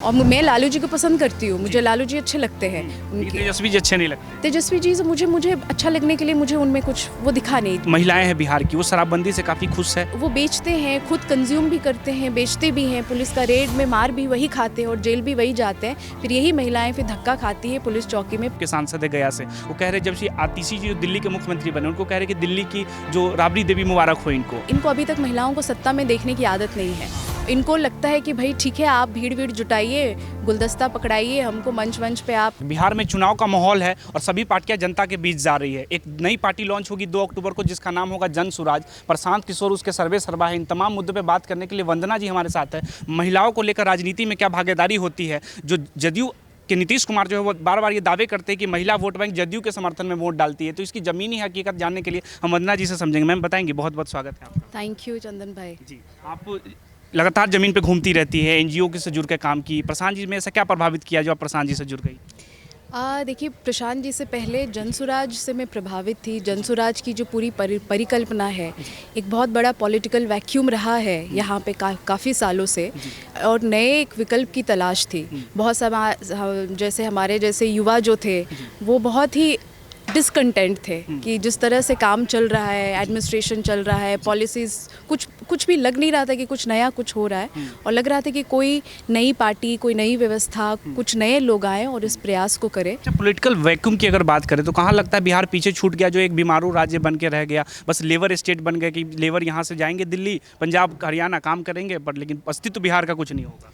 और मैं लालू जी को पसंद करती हूँ, मुझे लालू जी अच्छे लगते हैं। उनके तेजस्वी जी अच्छे नहीं लगते। तेजस्वी जी से मुझे अच्छा लगने के लिए मुझे उनमें कुछ वो दिखा नहीं। महिलाएं हैं बिहार की, वो शराबबंदी से काफ़ी खुश है। वो बेचते हैं, खुद कंज्यूम भी करते हैं, बेचते भी हैं, पुलिस का रेड में मार भी वही खाते हैं और जेल भी वही जाते हैं। फिर यही महिलाएं फिर धक्का खाती है पुलिस चौकी में। के सांसद है गया से, वो कह रहे जब से आतिशी जी जो दिल्ली के मुख्यमंत्री बने, उनको कह रहे कि दिल्ली की जो राबड़ी देवी मुबारक हो इनको अभी तक महिलाओं को सत्ता में देखने की आदत नहीं है। इनको लगता है कि भाई ठीक है, आप भीड़ जुटाइए, गुलदस्ता पकड़ाइए, हमको मंच पे आप। बिहार में चुनाव का माहौल है और सभी पार्टियां जनता के बीच जा रही है। एक नई पार्टी लॉन्च होगी 2 अक्टूबर को, जिसका नाम होगा जन सुराज। प्रशांत किशोर उसके सर्वे सर्वा है। इन तमाम मुद्दों पे बात करने के लिए वंदना जी हमारे साथ है। महिलाओं को लेकर राजनीति में क्या भागीदारी होती है, जो जदयू कि नीतीश कुमार जो है वो बार बार ये दावे करते हैं कि महिला वोट बैंक जदयू के समर्थन में वोट डालती है, तो इसकी ज़मीनी हकीकत जानने के लिए हम वंदना जी से समझेंगे। मैम बताएंगे, बहुत बहुत स्वागत है आपका। थैंक यू चंदन भाई जी, आप लगातार ज़मीन पे घूमती रहती है, एनजीओ के से जुड़ के काम की। प्रशांत जी में ऐसा क्या प्रभावित किया जो आप प्रशांत जी से जुड़ गई? देखिए, प्रशांत जी से पहले जनसुराज से मैं प्रभावित थी। जनसुराज की जो पूरी परिकल्पना है, एक बहुत बड़ा पॉलिटिकल वैक्यूम रहा है यहाँ पे काफ़ी सालों से, और नए एक विकल्प की तलाश थी। बहुत जैसे हमारे जैसे युवा जो थे वो बहुत ही डिसकंटेंट थे कि जिस तरह से काम चल रहा है, एडमिनिस्ट्रेशन चल रहा है, पॉलिसीज़ कुछ भी लग नहीं रहा था कि कुछ नया कुछ हो रहा है, और लग रहा था कि कोई नई पार्टी, कोई नई व्यवस्था, कुछ नए लोग आए और इस प्रयास को करें। पॉलिटिकल वैक्यूम की अगर बात करें तो कहाँ लगता है बिहार पीछे छूट गया, जो एक बीमारू राज्य बन के रह गया, बस लेबर स्टेट बन गया कि लेबर यहाँ से जाएंगे दिल्ली, पंजाब, हरियाणा काम करेंगे, पर लेकिन अस्तित्व बिहार का कुछ नहीं होगा।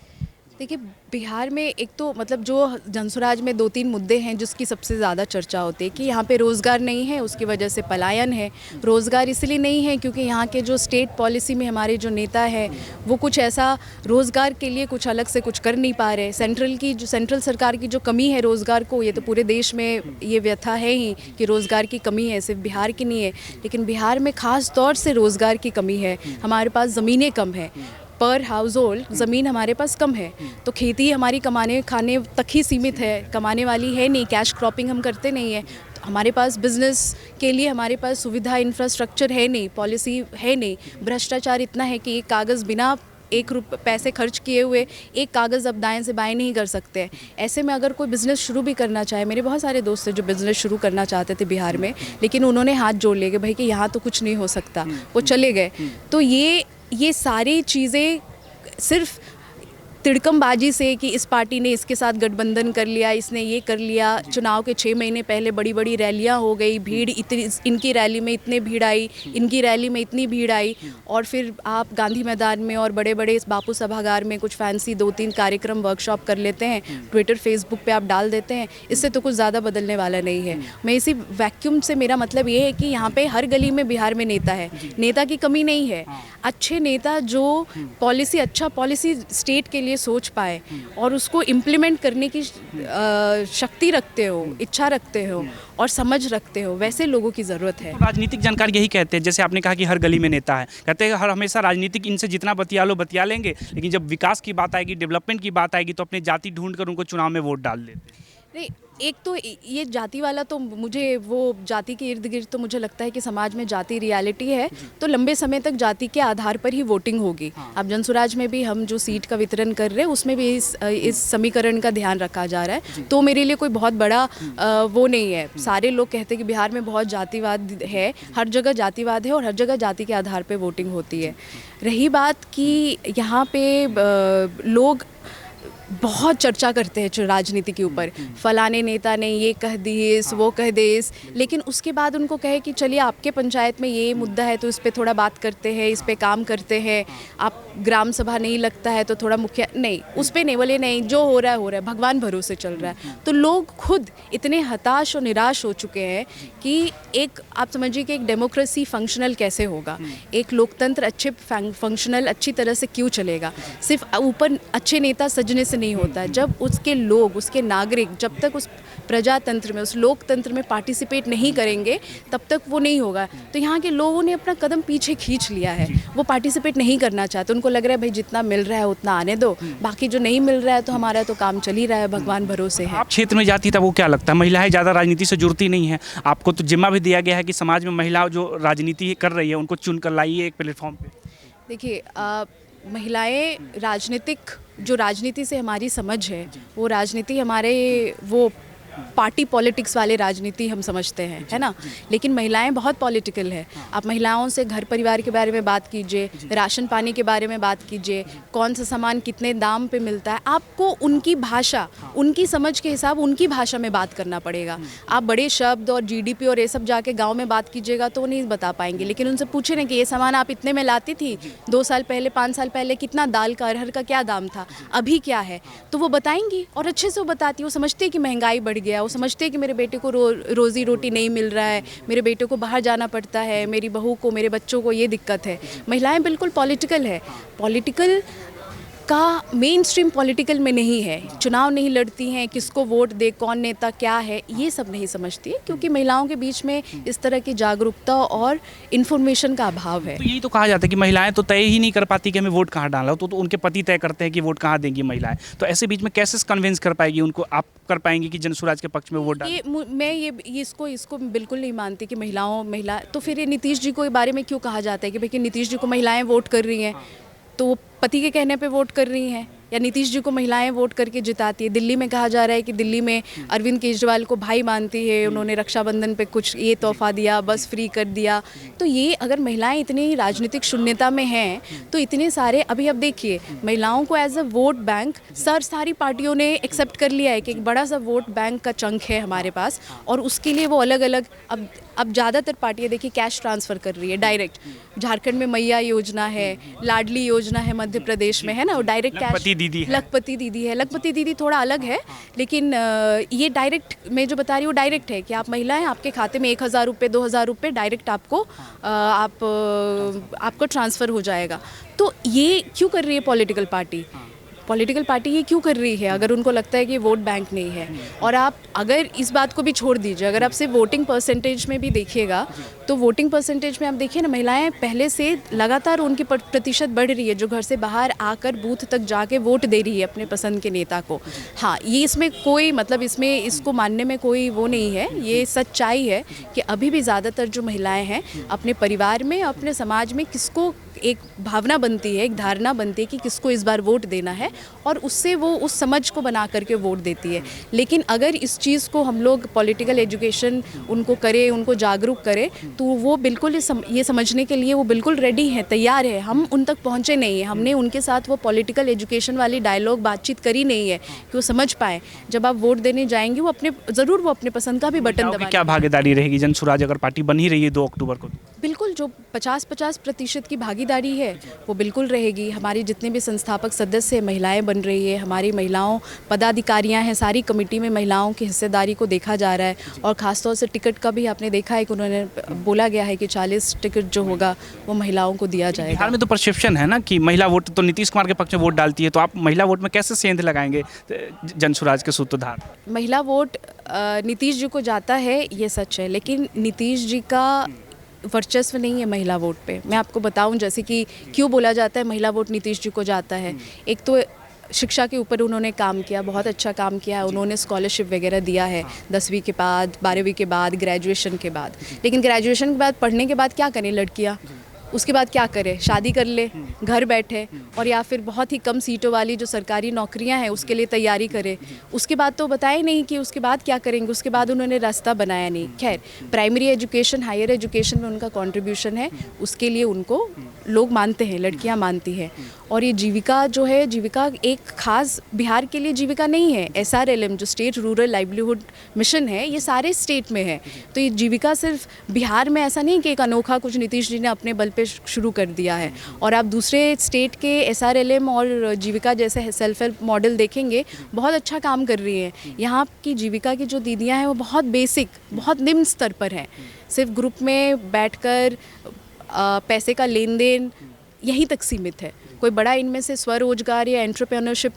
देखिए, बिहार में एक तो मतलब जो जनसुराज में 2-3 मुद्दे हैं जिसकी सबसे ज़्यादा चर्चा होती है कि यहाँ पे रोज़गार नहीं है, उसकी वजह से पलायन है। रोज़गार इसलिए नहीं है क्योंकि यहाँ के जो स्टेट पॉलिसी में हमारे जो नेता है वो कुछ ऐसा रोज़गार के लिए कुछ अलग से कुछ कर नहीं पा रहे। सेंट्रल सरकार की जो कमी है रोज़गार को, ये तो पूरे देश में ये व्यथा है ही कि रोज़गार की कमी है, सिर्फ बिहार की नहीं है, लेकिन बिहार में ख़ास तौर से रोज़गार की कमी है। हमारे पास ज़मीनें कम है, पर हाउस होल्ड ज़मीन हमारे पास कम है, तो खेती हमारी कमाने खाने तक ही सीमित है, कमाने वाली है नहीं, कैश क्रॉपिंग हम करते नहीं है। तो हमारे पास बिज़नेस के लिए हमारे पास सुविधा इंफ्रास्ट्रक्चर है नहीं, पॉलिसी है नहीं। भ्रष्टाचार इतना है कि एक कागज़ बिना पैसे खर्च किए हुए एक कागज़ अब दाएं से बाएं नहीं कर सकते हैं। ऐसे में अगर कोई बिज़नेस शुरू भी करना चाहे, मेरे बहुत सारे दोस्त हैं जो बिज़नेस शुरू करना चाहते थे बिहार में, लेकिन उन्होंने हाथ जोड़ लिए कि भाई कि यहाँ तो कुछ नहीं हो सकता, वो चले गए। तो ये सारी चीज़ें सिर्फ तिड़कमबाजी से कि इस पार्टी ने इसके साथ गठबंधन कर लिया, इसने ये कर लिया। चुनाव के 6 महीने पहले बड़ी बड़ी रैलियां हो गई, भीड़ इतनी, इनकी रैली में इतने भीड़ आई, इनकी रैली में इतनी भीड़ आई, और फिर आप गांधी मैदान में और बड़े बड़े इस बापू सभागार में कुछ फैंसी 2-3 कार्यक्रम वर्कशॉप कर लेते हैं, ट्विटर फेसबुक पे आप डाल देते हैं। इससे तो कुछ ज़्यादा बदलने वाला नहीं है। मैं इसी वैक्यूम से मेरा मतलब ये है कि यहाँ पे हर गली में बिहार में नेता है, नेता की कमी नहीं है। अच्छे नेता जो अच्छा पॉलिसी स्टेट के लिए सोच पाए और उसको इम्प्लीमेंट करने की शक्ति रखते हो, इच्छा रखते हो और समझ रखते हो, वैसे लोगों की ज़रूरत है। तो राजनीतिक जानकार यही कहते हैं, जैसे आपने कहा कि हर गली में नेता है, कहते हैं हर हमेशा राजनीतिक इनसे जितना बतिया लो बतिया लेंगे, लेकिन जब विकास की बात आएगी, डेवलपमेंट की बात आएगी, तो अपनी जाति ढूंढ कर उनको चुनाव में वोट डाल देते हैं। नहीं, एक तो ये जाति वाला, तो मुझे वो जाति के इर्द गिर्द तो मुझे लगता है कि समाज में जाति रियलिटी है, तो लंबे समय तक जाति के आधार पर ही वोटिंग होगी। अब जनसुराज में भी हम जो सीट का वितरण कर रहे हैं उसमें भी इस समीकरण का ध्यान रखा जा रहा है, तो मेरे लिए कोई बहुत बड़ा वो नहीं है। सारे लोग कहते हैं कि बिहार में बहुत जातिवाद है, हर जगह जातिवाद है और हर जगह जाति के आधार पर वोटिंग होती है। रही बात कि यहाँ पे लोग बहुत चर्चा करते हैं राजनीति के ऊपर, फलाने नेता ने ये कह दिस, वो कह दिस, लेकिन उसके बाद उनको कहे कि चलिए आपके पंचायत में ये मुद्दा है तो इस पे थोड़ा बात करते हैं, इस पे काम करते हैं। आप ग्राम सभा नहीं लगता है तो थोड़ा मुखिया नहीं, उस पे नहीं, बोले नहीं, जो हो रहा है भगवान भरोसे चल रहा है। तो लोग खुद इतने हताश और निराश हो चुके हैं कि एक आप समझिए कि एक डेमोक्रेसी फंक्शनल कैसे होगा, एक लोकतंत्र फंक्शनल अच्छी तरह से क्यों चलेगा। सिर्फ ऊपर अच्छे नेता सजने से नहीं होता है, जब उसके लोग, उसके नागरिक जब तक उस प्रजातंत्र में, उस लोकतंत्र में पार्टिसिपेट नहीं करेंगे तब तक वो नहीं होगा। तो यहाँ के लोगों ने अपना कदम पीछे खींच लिया है, वो पार्टिसिपेट नहीं करना चाहते। उनको लग रहा है भाई जितना मिल रहा है उतना आने दो, बाकी जो नहीं मिल रहा है तो हमारा तो काम चल ही रहा है, भगवान भरोसे है। आप क्षेत्र में जाती था, वो क्या लगता है, महिलाएं ज़्यादा राजनीति से जुड़ती नहीं हैं, आपको तो जिम्मा भी दिया गया है कि समाज में महिला जो राजनीति कर रही है उनको चुन कर लाइए एक प्लेटफॉर्म पे। देखिए, महिलाएं राजनीतिक जो राजनीति से हमारी समझ है वो राजनीति हमारे वो पार्टी पॉलिटिक्स वाले राजनीति हम समझते हैं, है ना। लेकिन महिलाएं बहुत पॉलिटिकल है। आप महिलाओं से घर परिवार के बारे में बात कीजिए, राशन पानी के बारे में बात कीजिए, कौन सा सामान कितने दाम पे मिलता है, आपको उनकी भाषा, उनकी समझ के हिसाब उनकी भाषा में बात करना पड़ेगा। आप बड़े शब्द और जीडीपी और ये सब जाके गाँव में बात कीजिएगा तो नहीं बता पाएंगे। लेकिन उनसे पूछे ना कि ये सामान आप इतने में लाती थी 2 साल पहले, 5 साल पहले कितना दाल का अरहर का क्या दाम था, अभी क्या है, तो वो बताएंगी और अच्छे से वो बताती है। वो समझते हैं कि महंगाई बढ़ गया, वो समझते हैं कि मेरे बेटे को रोज़ी रोटी नहीं मिल रहा है, मेरे बेटे को बाहर जाना पड़ता है, मेरी बहू को, मेरे बच्चों को ये दिक्कत है। महिलाएं बिल्कुल पॉलिटिकल है, पॉलिटिकल का मेन स्ट्रीम पॉलिटिकल में नहीं है, चुनाव नहीं लड़ती हैं, किसको वोट दे, कौन नेता क्या है, ये सब नहीं समझती है, क्योंकि महिलाओं के बीच में इस तरह की जागरूकता और इन्फॉर्मेशन का अभाव है। तो यही तो कहा जाता है कि महिलाएं तो तय ही नहीं कर पाती कि हमें वोट कहाँ डालना हो, तो उनके पति तय करते हैं कि वोट कहाँ देंगी महिलाएं। तो ऐसे बीच में कैसे कन्विंस कर पाएगी उनको, आप कर पाएंगी कि जनसुराज के पक्ष में वोट डालें? मैं ये इसको बिल्कुल नहीं मानती कि महिला तो फिर ये नीतीश जी को के बारे में क्यों कहा जाता है कि भाई नीतीश जी को महिलाएं वोट कर रही हैं, तो वो पति के कहने पे वोट कर रही हैं, या नीतीश जी को महिलाएं वोट करके जिताती है। दिल्ली में कहा जा रहा है कि दिल्ली में अरविंद केजरीवाल को भाई मानती है, उन्होंने रक्षाबंधन पे कुछ ये तोहफा दिया, बस फ्री कर दिया। तो ये अगर महिलाएं इतनी राजनीतिक शून्यता में हैं तो इतने सारे अभी अब देखिए महिलाओं को एज अ वोट बैंक सारी पार्टियों ने एक्सेप्ट कर लिया है कि एक बड़ा सा वोट बैंक का चंक है हमारे पास, और उसके लिए वो अलग अलग अब ज़्यादातर पार्टियां देखिए कैश ट्रांसफ़र कर रही है डायरेक्ट। झारखंड में मैया योजना है, लाडली योजना है मध्य प्रदेश में, है ना, वो डायरेक्ट कैश। लखपति दीदी है। लखपति दीदी थोड़ा अलग है, लेकिन ये डायरेक्ट मैं जो बता रही हूँ डायरेक्ट है कि आप महिला हैं, आपके खाते में 1,000 रुपये 2,000 रुपये डायरेक्ट आपको ट्रांसफ़र हो जाएगा। तो ये क्यों कर रही है पॉलिटिकल पार्टी ये क्यों कर रही है, अगर उनको लगता है कि वोट बैंक नहीं है। और आप अगर इस बात को भी छोड़ दीजिए, अगर आप सिर्फ वोटिंग परसेंटेज में भी देखिएगा तो वोटिंग परसेंटेज में आप देखिए ना, महिलाएं पहले से लगातार उनकी प्रतिशत बढ़ रही है, जो घर से बाहर आकर बूथ तक जाके वोट दे रही है अपने पसंद के नेता को। हाँ, ये इसमें कोई मतलब इसको मानने में कोई वो नहीं है, ये सच्चाई है कि अभी भी ज़्यादातर जो महिलाएँ हैं अपने परिवार में, अपने समाज में किसको एक भावना बनती है, एक धारणा बनती है कि किसको इस बार वोट देना है, और उससे वो उस समझ को बना करके वोट देती है। लेकिन अगर इस चीज़ को हम लोग पॉलिटिकल एजुकेशन उनको करें, उनको जागरूक करें, तो वो बिल्कुल ये समझने के लिए वो बिल्कुल रेडी है, तैयार है। हम उन तक पहुँचे नहीं हैं, हमने उनके साथ वो पॉलिटिकल एजुकेशन वाली डायलॉग बातचीत करी नहीं है कि वो समझ पाएँ। जब आप वोट देने जाएंगे वो अपने पसंद का भी बटन दबाएंगे। क्या भागीदारी रहेगी जनसुराज अगर पार्टी बन ही रही है 2 अक्टूबर को? बिल्कुल, जो 50% की भागीदारी है वो बिल्कुल रहेगी। हमारी जितने भी संस्थापक सदस्य महिलाएं बन रही है, हमारी महिलाओं पदाधिकारियां हैं, सारी कमेटी में महिलाओं की हिस्सेदारी को देखा जा रहा है। और ख़ासतौर से टिकट का भी आपने देखा है कि उन्होंने बोला गया है कि 40 टिकट जो होगा वो महिलाओं को दिया जाएगा। बिहार में तो परसेप्शन है ना कि महिला वोट तो नीतीश कुमार के पक्ष में वोट डालती है, तो आप महिला वोट में कैसे सेंध लगाएंगे जनसुराज के सूत्रधार? महिला वोट नीतीश जी को जाता है, ये सच है, लेकिन नीतीश जी का वर्चस्व नहीं है महिला वोट पे। मैं आपको बताऊं जैसे कि क्यों बोला जाता है महिला वोट नीतीश जी को जाता है। एक तो शिक्षा के ऊपर उन्होंने काम किया, बहुत अच्छा काम किया है, उन्होंने स्कॉलरशिप वगैरह दिया है 10वीं के बाद, 12वीं के बाद, ग्रेजुएशन के बाद। लेकिन ग्रेजुएशन के बाद पढ़ने के बाद क्या करें लड़कियाँ, उसके बाद क्या करें, शादी कर ले, घर बैठे, और या फिर बहुत ही कम सीटों वाली जो सरकारी नौकरियां हैं उसके लिए तैयारी करें। उसके बाद तो बताया नहीं कि उसके बाद क्या करेंगे, उसके बाद उन्होंने रास्ता बनाया नहीं। खैर, प्राइमरी एजुकेशन, हायर एजुकेशन में उनका कंट्रीब्यूशन है, उसके लिए उनको लोग मानते हैं, लड़कियां मानती हैं। और ये जीविका जो है, जीविका एक खास बिहार के लिए जीविका नहीं है। SRLM जो स्टेट रूरल लाइवलीहुड मिशन है, ये सारे स्टेट में है। तो ये जीविका सिर्फ बिहार में ऐसा नहीं कि एक अनोखा कुछ नीतीश जी ने अपने बल पे शुरू कर दिया है। और आप दूसरे स्टेट के SRLM और जीविका जैसे सेल्फ हेल्प मॉडल देखेंगे, बहुत अच्छा काम कर रही है। यहाँ की जीविका की जो दीदियाँ हैं वो बहुत बेसिक, बहुत निम्न स्तर पर हैं। सिर्फ ग्रुप में बैठकर पैसे का लेन देन यहीं तक सीमित है। कोई बड़ा इनमें से स्वरोजगार या एंटरप्रेन्योरशिप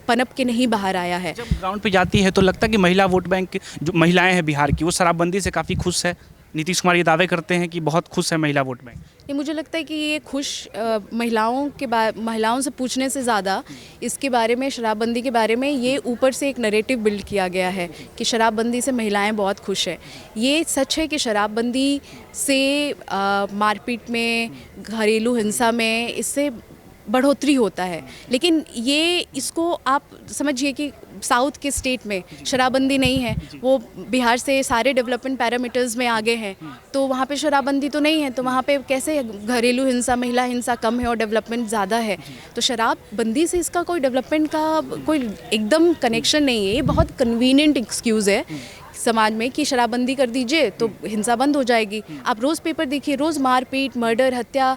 पनप के नहीं बाहर आया है। जब ग्राउंड पे जाती है तो लगता है कि महिला वोट बैंक जो महिलाएं हैं बिहार की, वो शराबबंदी से काफ़ी खुश है। नीतीश कुमार ये दावे करते हैं कि बहुत खुश है महिला वोट बैंक। ये मुझे लगता है कि ये खुश महिलाओं से पूछने से ज़्यादा इसके बारे में, शराबबंदी के बारे में, ये ऊपर से एक नैरेटिव बिल्ड किया गया है कि शराबबंदी से महिलाएं बहुत खुश हैं। ये सच है कि शराबबंदी से मारपीट में, घरेलू हिंसा में, इससे बढ़ोतरी होता है। लेकिन ये इसको आप समझिए कि साउथ के स्टेट में शराबबंदी नहीं है, वो बिहार से सारे डेवलपमेंट पैरामीटर्स में आगे हैं, तो वहाँ पे शराबबंदी तो नहीं है, तो वहाँ पे कैसे घरेलू हिंसा, महिला हिंसा कम है और डेवलपमेंट ज़्यादा है। तो शराबबंदी से इसका कोई डेवलपमेंट का कोई एकदम कनेक्शन नहीं है। ये बहुत कन्वीनियंट एक्सक्यूज़ है समाज में कि शराबबंदी कर दीजिए तो हिंसा बंद हो जाएगी। आप रोज़ पेपर देखिए, रोज़ मारपीट, मर्डर, हत्या,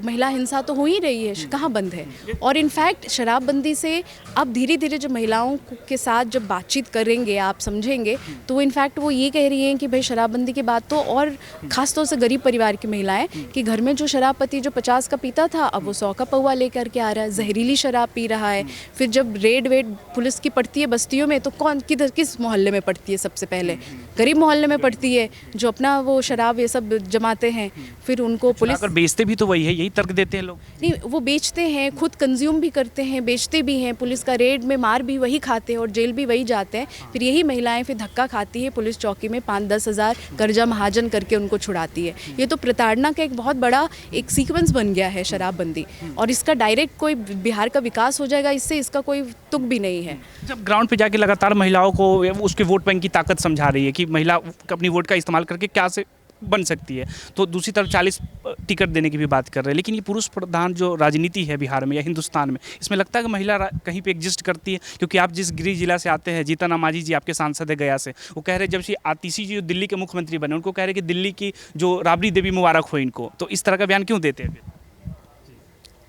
महिला हिंसा तो हो ही रही है, कहाँ बंद है। और इनफैक्ट शराबबंदी से अब धीरे धीरे जब महिलाओं के साथ जब बातचीत करेंगे, आप समझेंगे, तो इनफैक्ट वो ये कह रही हैं कि भाई शराबबंदी के बाद तो, और ख़ासतौर से गरीब परिवार की महिलाएं, कि घर में जो शराब पति जो 50 का पीता था अब वो 100 का पौवा लेकर के आ रहा है, जहरीली शराब पी रहा है। फिर जब रेड वेड पुलिस की पड़ती है बस्तियों में, तो कौन किधर किस मोहल्ले में पड़ती है? सबसे पहले गरीब मोहल्ले में पड़ती है, जो अपना वो शराब ये सब जमाते हैं। फिर उनको पुलिस अगर बेचते भी तो वही है, यही तर्क देते हैं लोग। नहीं, वो बेचते हैं, खुद कंज्यूम भी करते हैं, बेचते भी हैं, पुलिस का रेड में मार भी वही खाते हैं और जेल भी वही जाते हैं। फिर यही महिलाएं फिर धक्का खाती है पुलिस चौकी में, 5-10 हज़ार कर्जा महाजन करके उनको छुड़ाती है। ये तो प्रताड़ना का एक बहुत बड़ा एक सीक्वेंस बन गया है शराबबंदी, और इसका डायरेक्ट कोई बिहार का विकास हो जाएगा इससे, इसका कोई तुक भी नहीं है। जब ग्राउंड पे जाके लगातार महिलाओं को उसके वोट बैंक की ताकत समझा रही है कि महिला अपनी वोट का इस्तेमाल करके क्या से बन सकती है, तो दूसरी तरफ 40 टिकट देने की भी बात कर रहे हैं। लेकिन ये पुरुष प्रधान जो राजनीति है बिहार में या हिंदुस्तान में, इसमें लगता है कि महिला कहीं पे एग्जिस्ट करती है? क्योंकि आप जिस गृह जिला से आते हैं, जीतन राम मांझी जी आपके सांसद है गया से, वो कह रहे हैं जब से आतिशी जी जो दिल्ली के मुख्यमंत्री बने, उनको कह रहे हैं कि दिल्ली की जो राबड़ी देवी मुबारक हो इनको, तो इस तरह का बयान क्यों देते हैं?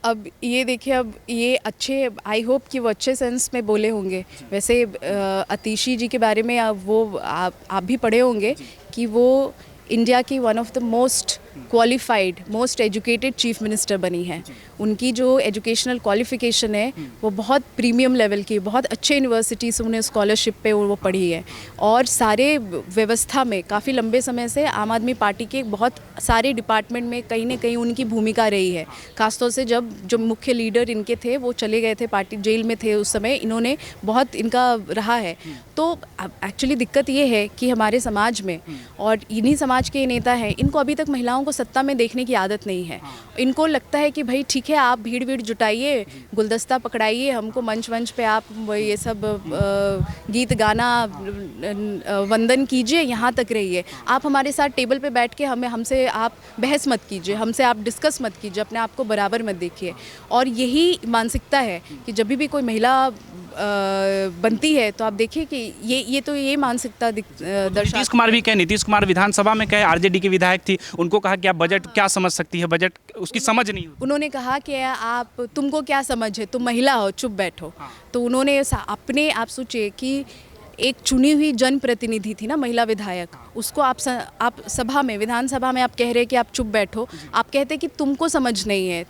अब ये देखिए, अब ये अच्छे, आई होप कि वो अच्छे सेंस में बोले होंगे। वैसे आतिशी जी के बारे में आप भी पढ़े होंगे कि वो इंडिया की one of the most qualified, most educated chief minister बनी है। उनकी जो एजुकेशनल क्वालिफिकेशन है वो बहुत प्रीमियम लेवल की, बहुत अच्छे यूनिवर्सिटी से उन्हें स्कॉलरशिप पे वो पढ़ी है। और सारे व्यवस्था में काफ़ी लंबे समय से आम आदमी पार्टी के बहुत सारे डिपार्टमेंट में कहीं ना कहीं उनकी भूमिका रही है। खासतौर से जब जो मुख्य लीडर इनके थे वो चले गए थे, पार्टी जेल में थे उस समय, इन्होंने बहुत इनका रहा है। तो एक्चुअली दिक्कत ये है कि हमारे समाज में, और इन्हीं समाज के नेता हैं, इनको अभी तक महिलाओं को सत्ता में देखने की आदत नहीं है। इनको लगता है कि भाई ठीक है, आप भीड़ जुटाइए, गुलदस्ता पकड़ाइए, हमको मंच पे आप ये सब गीत गाना वंदन कीजिए, यहाँ तक रहिए। आप हमारे साथ टेबल पे बैठ के हमसे आप बहस मत कीजिए, हमसे आप डिस्कस मत कीजिए, अपने आप को बराबर मत देखिए। और यही मानसिकता है कि जब भी कोई महिला बनती है तो आप देखिए कि ये मानसिकता नीतीश कुमार भी कहे, नीतीश कुमार विधानसभा में कहे, आरजेडी की विधायक थी, उनको कहा कि आप बजट क्या समझ सकती है, बजट उसकी समझ नहीं होती। उन्होंने कहा कि तुमको क्या समझ है, तुम महिला हो, चुप बैठो। तो उन्होंने अपने, आप सोचिए कि एक चुनी हुई जनप्रतिनिधि थी ना महिला विधायक, उसको आप सभा में, विधानसभा में आप कह रहे हैं कि आप चुप बैठो। आप कहते हैं कि तुमको समझ नहीं है,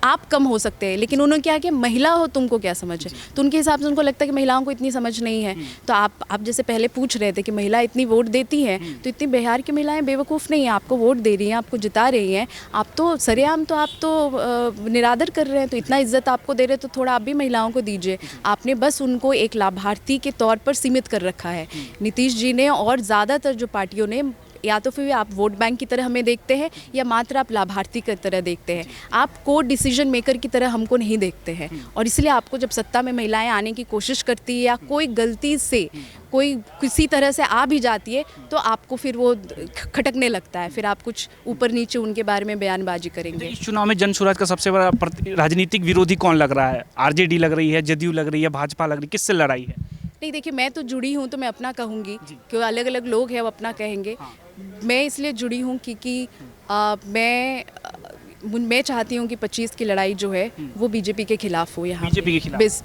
आप कम हो सकते हैं, लेकिन उन्होंने क्या किया, महिला हो तुमको क्या समझ है। तो उनके हिसाब से उनको लगता है कि महिलाओं को इतनी समझ नहीं है। तो आप जैसे पहले पूछ रहे थे कि महिला इतनी वोट देती हैं, तो इतनी बिहार की महिलाएं बेवकूफ़ नहीं है, आपको वोट दे रही हैं, आपको जिता रही हैं। आप तो सरेआम तो आप तो निरादर कर रहे हैं, तो इतना इज्जत आपको दे रहे हैं, तो थोड़ा आप भी महिलाओं को दीजिए। आपने बस उनको एक लाभार्थी के तौर पर सीमित कर रखा है नीतीश जी ने, और ज़्यादातर जो पार्टियों ने। या तो फिर आप वोट बैंक की तरह हमें देखते हैं, या मात्र आप लाभार्थी की तरह देखते हैं। आप को डिसीजन मेकर की तरह हमको नहीं देखते हैं। और इसलिए आपको जब सत्ता में महिलाएं आने की कोशिश करती है, या कोई गलती से कोई किसी तरह से आ भी जाती है, तो आपको फिर वो खटकने लगता है, फिर आप कुछ ऊपर नीचे उनके बारे में बयानबाजी करेंगे। इस चुनाव में जन स्वराज का सबसे बड़ा राजनीतिक विरोधी कौन लग रहा है? आरजेडी लग रही है, जदयू लग रही है, भाजपा लग रही है, किससे लड़ाई है? नहीं देखिए, मैं तो जुड़ी हूँ तो मैं अपना कहूँगी, क्योंकि अलग अलग लोग हैं वो अपना कहेंगे। मैं इसलिए जुड़ी हूँ क्योंकि मैं चाहती हूँ कि 25 की लड़ाई जो है वो बीजेपी के खिलाफ हो। यहाँ बीजेपी के खिलाफ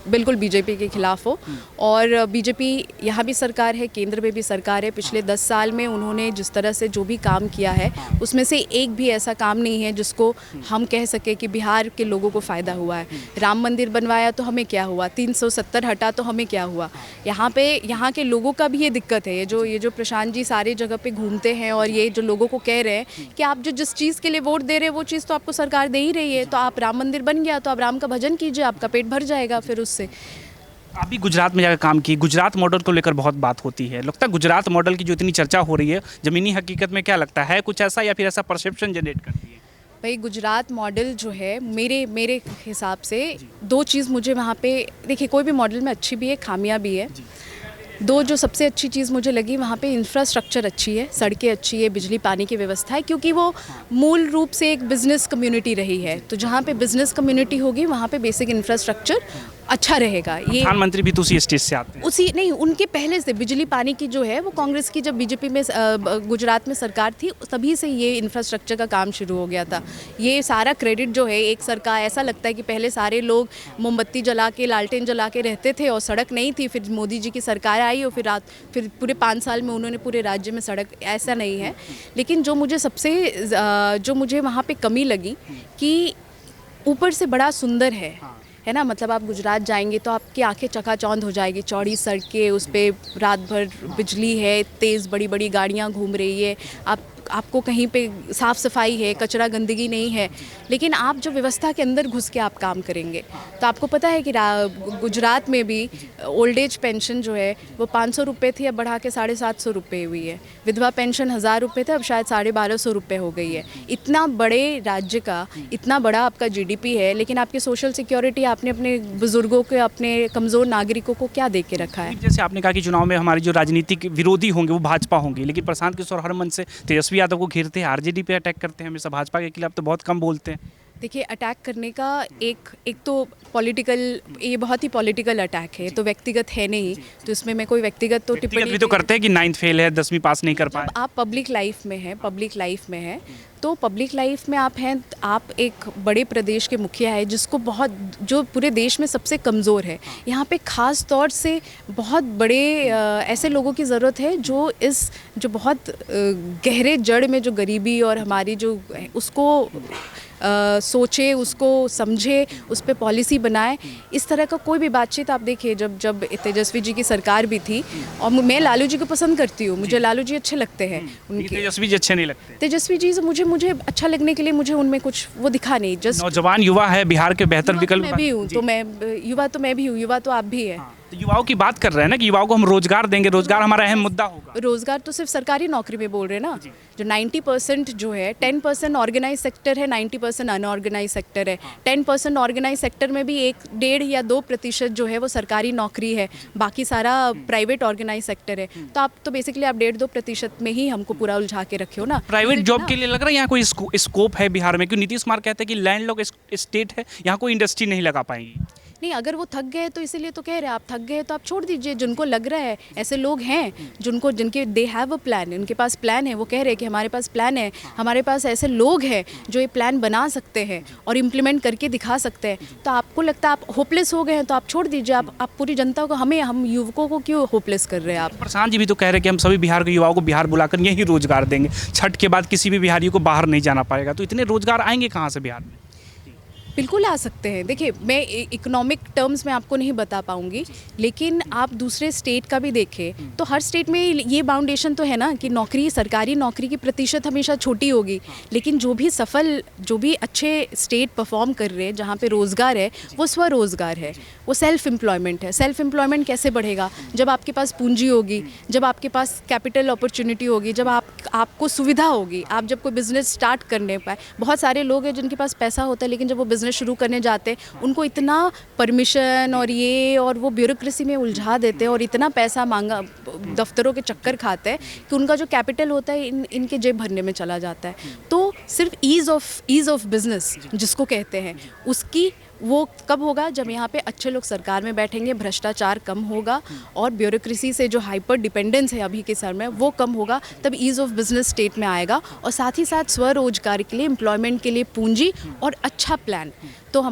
बिल्कुल बीजेपी के खिलाफ हो। और बीजेपी यहाँ भी सरकार है, केंद्र में भी सरकार है। पिछले 10 साल में उन्होंने जिस तरह से जो भी काम किया है, उसमें से एक भी ऐसा काम नहीं है जिसको हम कह सके कि बिहार के लोगों को फ़ायदा हुआ है। राम मंदिर बनवाया तो हमें क्या हुआ, 370 हटा तो हमें क्या हुआ। यहाँ के लोगों का भी ये दिक्कत है। ये जो प्रशांत जी सारे जगह पे घूमते हैं और ये जो लोगों को कह रहे हैं कि आप जो जिस चीज़ के लिए वोट दे रहे हैं वो चीज़ तो आपको सरकार दे ही रही है, तो आप राम मंदिर बन गया तो आप राम का भजन कीजिए, आपका पेट भर जाएगा फिर उससे। आप भी गुजरात में जाकर काम की, गुजरात मॉडल को लेकर बहुत बात होती है। लगता है गुजरात मॉडल की जो इतनी चर्चा हो रही है, ज़मीनी हकीकत में क्या लगता है, कुछ ऐसा या फिर ऐसा परसेप्शन जनरेट करती है? भाई गुजरात मॉडल जो है मेरे मेरे हिसाब से दो चीज़ मुझे वहाँ पे, देखिए कोई भी मॉडल में अच्छी भी है खामियां भी है। दो जो सबसे अच्छी चीज़ मुझे लगी वहाँ पे इंफ्रास्ट्रक्चर अच्छी है, सड़कें अच्छी है, बिजली पानी की व्यवस्था है, क्योंकि वो मूल रूप से एक बिज़नेस कम्युनिटी रही है। तो जहाँ पे बिज़नेस कम्युनिटी होगी वहाँ पे बेसिक इंफ्रास्ट्रक्चर अच्छा रहेगा। ये प्रधानमंत्री भी तो उसी स्टेज से आते हैं। उसी नहीं, उनके पहले से बिजली पानी की जो है वो कांग्रेस की जब बीजेपी में गुजरात में सरकार थी तभी से ये इंफ्रास्ट्रक्चर का काम शुरू हो गया था। ये सारा क्रेडिट जो है एक सरकार, ऐसा लगता है कि पहले सारे लोग मोमबत्ती जला के लालटेन जला के रहते थे और सड़क नहीं थी, फिर मोदी जी की सरकार आई और फिर पूरे 5 साल में उन्होंने पूरे राज्य में सड़क, ऐसा नहीं है। लेकिन जो मुझे वहाँ पे कमी लगी कि ऊपर से बड़ा सुंदर है ना, मतलब आप गुजरात जाएंगे तो आपकी आंखें चकाचौंध हो जाएगी। चौड़ी सड़कें, उस पर रात भर बिजली है, तेज़ बड़ी बड़ी गाड़ियाँ घूम रही है, आपको कहीं पे साफ़ सफाई है, कचरा गंदगी नहीं है। लेकिन आप जो व्यवस्था के अंदर घुस के आप काम करेंगे तो आपको पता है कि गुजरात में भी ओल्ड एज पेंशन जो है वो 500 रुपये थी, अब बढ़ा के 750 रुपये हुई है। विधवा पेंशन 1000 रुपये थे, अब शायद 1250 रुपये हो गई है। इतना बड़े राज्य का इतना बड़ा आपका जीडीपी है, लेकिन आपकी सोशल सिक्योरिटी आपने अपने बुजुर्गों के, अपने कमज़ोर नागरिकों को क्या दे के रखा है? जैसे आपने कहा कि चुनाव में हमारे जो राजनीतिक विरोधी होंगे वो भाजपा होंगे, लेकिन प्रशांत किशोर हर मन से तेजस्वी यादव को घेरते हैं, आरजेडी पे अटैक करते हैं, हमेशा भाजपा के खिलाफ तो बहुत कम बोलते हैं। देखिए, अटैक करने का एक तो पॉलिटिकल, ये बहुत ही पॉलिटिकल अटैक है, तो व्यक्तिगत है नहीं, तो इसमें मैं कोई व्यक्तिगत तो टिप्पणी भी तो करते हैं कि 9th फेल है, 10वीं पास नहीं कर पाए। आप पब्लिक लाइफ में हैं, तो पब्लिक लाइफ में आप हैं, आप एक बड़े प्रदेश के मुखिया है जिसको जो पूरे देश में सबसे कमज़ोर है। यहाँ पे ख़ास तौर से बहुत बड़े ऐसे लोगों की ज़रूरत है जो बहुत गहरे जड़ में जो गरीबी और हमारी जो उसको सोचे, उसको समझे, उस पर पॉलिसी बनाए। इस तरह का कोई भी बातचीत आप देखिए, जब तेजस्वी जी की सरकार भी थी, और मैं लालू जी को पसंद करती हूँ, मुझे लालू जी अच्छे लगते हैं। उनके तेजस्वी जी अच्छे नहीं लगते? तेजस्वी जी से मुझे अच्छा लगने के लिए मुझे उनमें कुछ वो दिखा नहीं। जस्ट नौजवान युवा है, बिहार के बेहतर विकल्प। मैं भी हूँ, तो मैं युवा भी हूँ, युवा तो आप भी है। तो युवाओं की बात कर रहे हैं ना कि युवाओं को हम रोजगार देंगे, रोजगार हमारा अहम मुद्दा होगा। रोजगार तो सिर्फ सरकारी नौकरी में बोल रहे हैं ना, जो 90% जो है, 10% ऑर्गेनाइज सेक्टर है, 90% अनऑर्गेनाइज सेक्टर है। 10% ऑर्गेनाइज सेक्टर में भी 1-1.5 या 2% जो है वो सरकारी नौकरी है, बाकी सारा प्राइवेट ऑर्गेनाइज सेक्टर है। तो आप तो बेसिकली आप 1.5-2% में ही हमको पूरा उलझा के रखे हो ना। प्राइवेट जॉब के लिए लग रहा है यहाँ कोई स्कोप है बिहार में? क्योंकि नीतीश कुमार कहते हैं कि लैंडलॉक स्टेट है, यहाँ कोई इंडस्ट्री नहीं लगा पाएंगी। नहीं, अगर वो थक गए तो इसीलिए तो कह रहे हैं, आप थक गए तो आप छोड़ दीजिए। जिनको लग रहा है, ऐसे लोग हैं जिनके दे हैव अ प्लान, उनके पास प्लान है, वो कह रहे हैं कि हमारे पास प्लान है, हमारे पास ऐसे लोग हैं जो ये प्लान बना सकते हैं और इम्प्लीमेंट करके दिखा सकते हैं। तो आपको लगता है आप होपलेस हो गए हैं तो आप छोड़ दीजिए। आप पूरी जनता को, हम युवकों को क्यों होपलेस कर रहे हैं आप? प्रशांत जी भी तो कह रहे हैं कि हम सभी बिहार के युवाओं को बिहार बुलाकर यही रोजगार देंगे, छठ के बाद किसी भी बिहारी को बाहर नहीं जाना पड़ेगा। तो इतने रोजगार आएंगे कहाँ से बिहार में? बिल्कुल आ सकते हैं। देखिए, मैं इकोनॉमिक टर्म्स में आपको नहीं बता पाऊंगी, लेकिन आप दूसरे स्टेट का भी देखें तो हर स्टेट में ये बाउंडेशन तो है ना कि सरकारी नौकरी की प्रतिशत हमेशा छोटी होगी, लेकिन जो भी अच्छे स्टेट परफॉर्म कर रहे हैं, जहाँ पे रोज़गार है, वो स्वरोज़गार है, वो सेल्फ एम्प्लॉयमेंट है। सेल्फ एम्प्लॉयमेंट कैसे बढ़ेगा? जब आपके पास पूंजी होगी, जब आपके पास कैपिटल अपॉर्चुनिटी होगी, जब आपको सुविधा होगी, आप जब कोई बिज़नेस स्टार्ट करने पाए। बहुत सारे लोग हैं जिनके पास पैसा होता है, लेकिन जब वो बिज़नेस शुरू करने जाते हैं उनको इतना परमिशन और वो ब्यूरोक्रेसी में उलझा देते हैं और इतना पैसा मांगा, दफ्तरों के चक्कर खाते हैं कि उनका जो कैपिटल होता है इनके जेब भरने में चला जाता है। तो सिर्फ ईज़ ऑफ बिजनेस जिसको कहते हैं, उसकी वो कब होगा? जब यहाँ पे अच्छे लोग सरकार में बैठेंगे, भ्रष्टाचार कम होगा और ब्यूरोक्रेसी से जो हाइपर डिपेंडेंस है अभी के सर में वो कम होगा, तब ईज़ ऑफ बिजनेस स्टेट में आएगा। और साथ ही साथ स्वरोजगार के लिए, एम्प्लॉयमेंट के लिए पूंजी और अच्छा प्लान। तो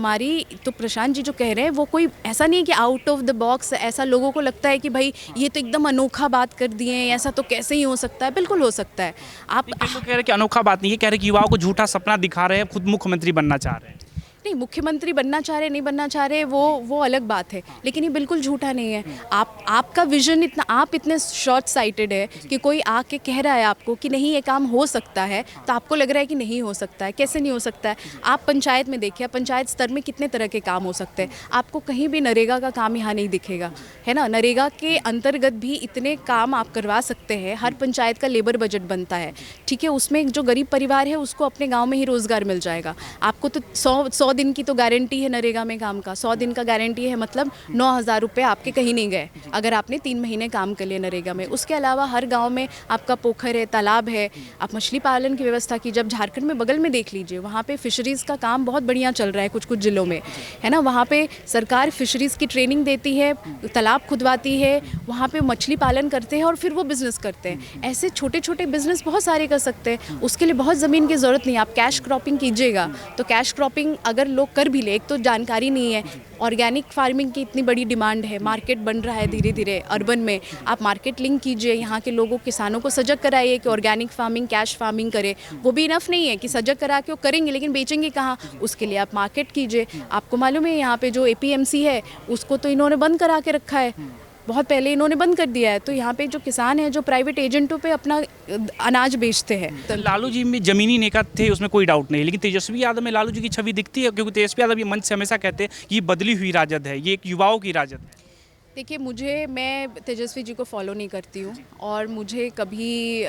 प्रशांत जी जो कह रहे हैं वो कोई ऐसा नहीं है कि आउट ऑफ द बॉक्स, ऐसा लोगों को लगता है कि भाई ये तो एकदम अनोखा बात कर दिए हैं, ऐसा तो कैसे ही हो सकता है? बिल्कुल हो सकता है। आप कह रहे हैं कि अनोखा बात नहीं है, कह रहे हैं कि युवाओं को झूठा सपना दिखा रहे हैं, खुद मुख्यमंत्री बनना चाह रहे हैं। नहीं, मुख्यमंत्री बनना चाह रहे नहीं बनना चाह रहे वो अलग बात है, लेकिन ये बिल्कुल झूठा नहीं है। आपका विजन इतना, आप इतने शॉर्ट साइटेड है कि कोई आके कह रहा है आपको कि नहीं ये काम हो सकता है, तो आपको लग रहा है कि नहीं हो सकता है। कैसे नहीं हो सकता है? आप पंचायत में देखिए, पंचायत स्तर में कितने तरह के काम हो सकते हैं। आपको कहीं भी नरेगा का काम यहाँ नहीं दिखेगा, है ना। नरेगा के अंतर्गत भी इतने काम आप करवा सकते हैं। हर पंचायत का लेबर बजट बनता है, ठीक है, उसमें जो गरीब परिवार है उसको अपने गाँव में ही रोजगार मिल जाएगा। आपको तो 100 दिन की तो गारंटी है नरेगा में काम का। 100 दिन का गारंटी है, मतलब 9,000 रुपये आपके कहीं नहीं गए अगर आपने 3 महीने काम कर लिए नरेगा में। उसके अलावा हर गांव में आपका पोखर है, तालाब है, आप मछली पालन की व्यवस्था की। जब झारखंड में बगल में देख लीजिए, वहाँ पे फिशरीज़ का काम बहुत बढ़िया चल रहा है कुछ कुछ ज़िलों में, है ना। वहाँ पे सरकार फिशरीज़ की ट्रेनिंग देती है, तालाब खुदवाती है, वहाँ पे मछली पालन करते हैं और फिर वो बिज़नेस करते हैं। ऐसे छोटे छोटे बिज़नेस बहुत सारे कर सकते हैं। उसके लिए बहुत ज़मीन की ज़रूरत नहीं है। आप कैश क्रॉपिंग कीजिएगा तो कैश क्रॉपिंग अगर लोग कर भी ले, एक तो जानकारी नहीं है, ऑर्गेनिक फार्मिंग की इतनी बड़ी डिमांड है, मार्केट बन रहा है धीरे धीरे अर्बन में। आप मार्केट लिंक कीजिए, यहाँ के लोगों किसानों को सजग कराइए कि ऑर्गेनिक फार्मिंग, कैश फार्मिंग करें। वो भी इनफ नहीं है कि सजग करा के वो करेंगे, लेकिन बेचेंगे कहाँ? उसके लिए आप मार्केट कीजिए। आपको मालूम है यहाँ पे जो APMC है उसको तो इन्होंने बंद करा के रखा है, बहुत पहले इन्होंने बंद कर दिया है। तो यहाँ पे जो किसान हैं जो प्राइवेट एजेंटों पे अपना अनाज बेचते हैं। तो लालू जी में जमीनी नेता थे, उसमें कोई डाउट नहीं, लेकिन तेजस्वी यादव में लालू जी की छवि दिखती है, क्योंकि तेजस्वी यादव ये मंच से हमेशा कहते हैं कि ये बदली हुई राजद है, ये एक युवाओं की राजद है। देखिए, मैं तेजस्वी जी को फॉलो नहीं करती हूँ और मुझे कभी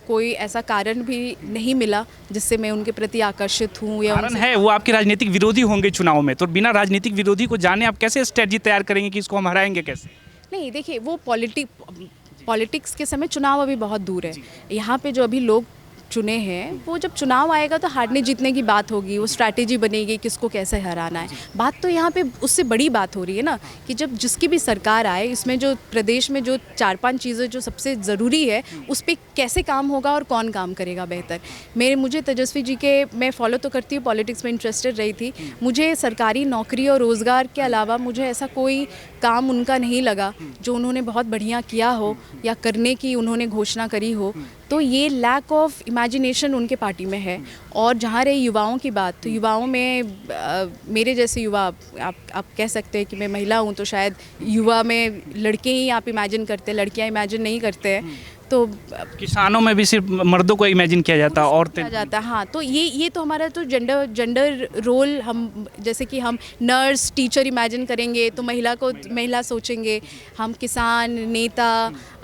कोई ऐसा कारण भी नहीं मिला जिससे मैं उनके प्रति आकर्षित हूँ या कारण है वो आपके राजनीतिक विरोधी होंगे चुनाव में, तो बिना राजनीतिक विरोधी को जाने आप कैसे स्ट्रेटजी तैयार करेंगे कि इसको हम हराएंगे कैसे? नहीं, देखिए, वो पॉलिटिक्स के समय चुनाव अभी बहुत दूर है। यहाँ पे जो अभी लोग चुने हैं, वो जब चुनाव आएगा तो हारने जीतने की बात होगी, वो स्ट्रैटेजी बनेगी किसको कैसे हराना है। बात तो यहाँ पे उससे बड़ी बात हो रही है ना कि जब जिसकी भी सरकार आए, इसमें जो प्रदेश में जो 4-5 चीज़ें जो सबसे ज़रूरी है उस पर कैसे काम होगा और कौन काम करेगा बेहतर। मुझे तेजस्वी जी के, मैं फॉलो तो करती हूँ, पॉलिटिक्स में इंटरेस्टेड रही थी, मुझे सरकारी नौकरी और रोज़गार के अलावा मुझे ऐसा कोई काम उनका नहीं लगा जो उन्होंने बहुत बढ़िया किया हो या करने की उन्होंने घोषणा करी हो। तो ये लैक ऑफ इमेजिनेशन उनके पार्टी में है। और जहाँ रही युवाओं की बात, तो युवाओं में मेरे जैसे युवा, आप कह सकते हैं कि मैं महिला हूँ, तो शायद युवा में लड़के ही आप इमेजिन करते हैं, लड़कियाँ इमेजिन नहीं करते हैं। तो किसानों में भी सिर्फ मर्दों को इमेजिन किया जाता है, औरतें किया जाता है। हाँ, तो ये तो हमारा तो जेंडर रोल, हम जैसे कि हम नर्स टीचर इमेजिन करेंगे तो महिला सोचेंगे, हम किसान नेता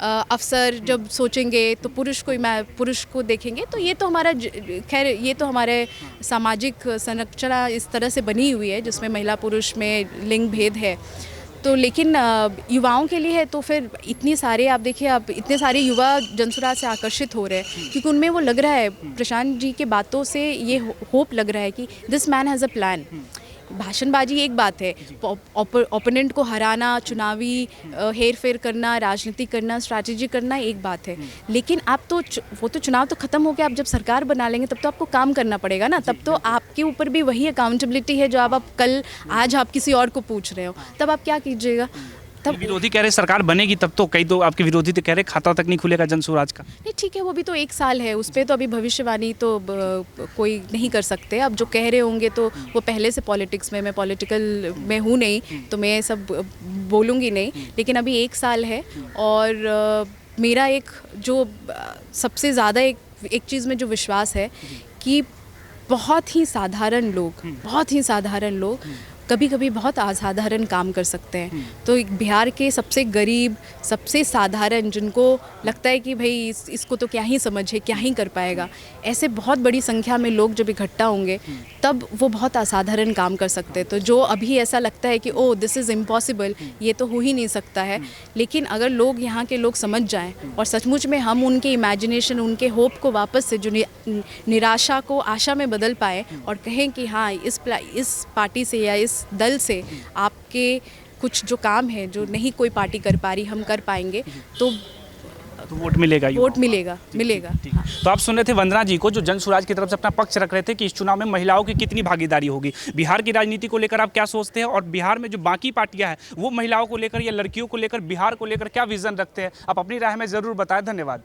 अफसर जब सोचेंगे तो पुरुष को देखेंगे। तो ये तो हमारा, खैर ये तो हमारे सामाजिक संरचना इस तरह से बनी हुई है जिसमें महिला पुरुष में लिंग भेद है। तो लेकिन युवाओं के लिए है तो फिर इतनी सारे, आप देखिए, आप इतने सारे युवा जनसुराज से आकर्षित हो रहे हैं क्योंकि उनमें वो लग रहा है, प्रशांत जी के बातों से ये होप लग रहा है कि this man has a plan. भाषणबाजी एक बात है, ओपोनेंट को हराना, चुनावी हेर फेर करना, राजनीति करना, स्ट्रैटेजी करना एक बात है, लेकिन आप तो वो तो चुनाव तो ख़त्म हो गया, आप जब सरकार बना लेंगे तब तो आपको काम करना पड़ेगा ना। तब तो आपके ऊपर भी वही अकाउंटेबिलिटी है जो आप कल आज आप किसी और को पूछ रहे हो, तब आप क्या कीजिएगा? तब विरोधी कह रहे सरकार बनेगी तब तो, कई तो आपके विरोधी तो कह रहे खाता तक नहीं खुलेगा जनसुराज का। नहीं, ठीक है, वो भी तो 1 साल है, उस पर तो अभी भविष्यवाणी तो कोई नहीं कर सकते। अब जो कह रहे होंगे तो वो पहले से पॉलिटिक्स में, मैं पॉलिटिकल में हूँ नहीं तो मैं सब बोलूँगी नहीं, लेकिन अभी 1 साल है। और मेरा एक जो सबसे ज़्यादा एक चीज़ में जो विश्वास है कि बहुत ही साधारण लोग कभी कभी बहुत असाधारण काम कर सकते हैं। तो बिहार के सबसे गरीब, सबसे साधारण, जिनको लगता है कि भाई इसको तो क्या ही समझ है, क्या ही कर पाएगा, ऐसे बहुत बड़ी संख्या में लोग जब इकट्ठा होंगे तब वो बहुत असाधारण काम कर सकते हैं। तो जो अभी ऐसा लगता है कि ओह दिस इज़ इम्पॉसिबल, ये तो हो ही नहीं सकता है, लेकिन अगर लोग, यहाँ के लोग समझ जाएं और सचमुच में हम उनके इमेजिनेशन, उनके होप को वापस से, जो निराशा को आशा में बदल पाए और कहें कि हाँ इस पार्टी से या इस दल से आपके कुछ जो काम है जो नहीं कोई पार्टी कर पा रही, हम कर पाएंगे, तो वोट मिलेगा। हाँ। तो आप सुन रहे थे वंदना जी को, जो जनसुराज की तरफ से अपना पक्ष रख रहे थे कि इस चुनाव में महिलाओं की कितनी भागीदारी होगी। बिहार की राजनीति को लेकर आप क्या सोचते हैं, और बिहार में जो बाकी पार्टियां हैं वो महिलाओं को लेकर या लड़कियों को लेकर, बिहार को लेकर क्या विजन रखते हैं, आप अपनी राय में ज़रूर बताएं। धन्यवाद।